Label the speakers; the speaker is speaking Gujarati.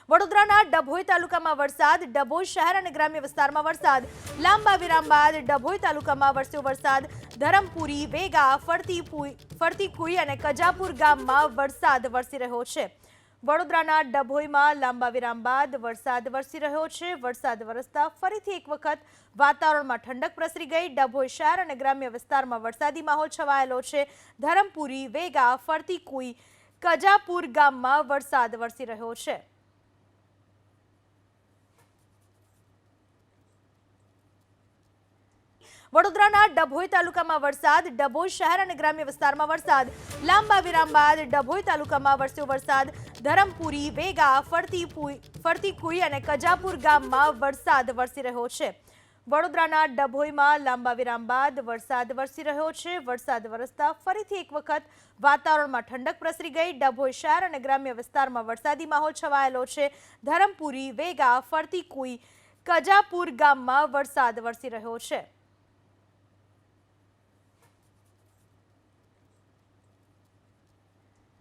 Speaker 1: વડોદરાના ડભોઈ તાલુકામાં વરસાદ, ડભોઈ શહેર અને ગ્રામ્ય વિસ્તારમાં વરસાદ, લાંબા વિરામ બાદ ડભોઈ તાલુકામાં વરસ્યો વરસાદ, ધરમપુરી, વેગા, ફરતીકુઈ અને કજાપુર ગામમાં વરસાદ વરસી રહ્યો છે. વડોદરાના ડભોઈમાં લાંબા વિરામ બાદ વરસાદ વરસી રહ્યો છે. વરસાદ વરસતા ફરીથી એક વખત વાતાવરણમાં ઠંડક પ્રસરી ગઈ. ડભોઈ શહેર અને ગ્રામ્ય વિસ્તારમાં વરસાદી માહોલ છવાયેલો છે. ધરમપુરી, વેગા, ફરતીકુઈ, કજાપુર ગામમાં વરસાદ વરસી રહ્યો છે. વડોદરાના ડભોઈ તાલુકામાં વરસાદ, ડભોઈ શહેર અને ગ્રામ્ય વિસ્તારમાં વરસાદ, લાંબા વિરામ બાદ ડભોઈ તાલુકામાં વરસ્યો વરસાદ, ધરમપુરી, વેગા, ફરતીકુઈ અને કજાપુર ગામમાં વરસાદ વરસી રહ્યો છે. વડોદરાના ડભોઈમાં લાંબા વિરામ બાદ વરસાદ વરસી રહ્યો છે. વરસાદ વરસતા ફરીથી એક વખત વાતાવરણમાં ઠંડક પ્રસરી ગઈ. ડભોઈ શહેર અને ગ્રામ્ય વિસ્તારમાં વરસાદી માહોલ છવાયેલો છે. ધરમપુરી, વેગા, ફરતીકુઈ, કજાપુર ગામમાં વરસાદ વરસી રહ્યો છે.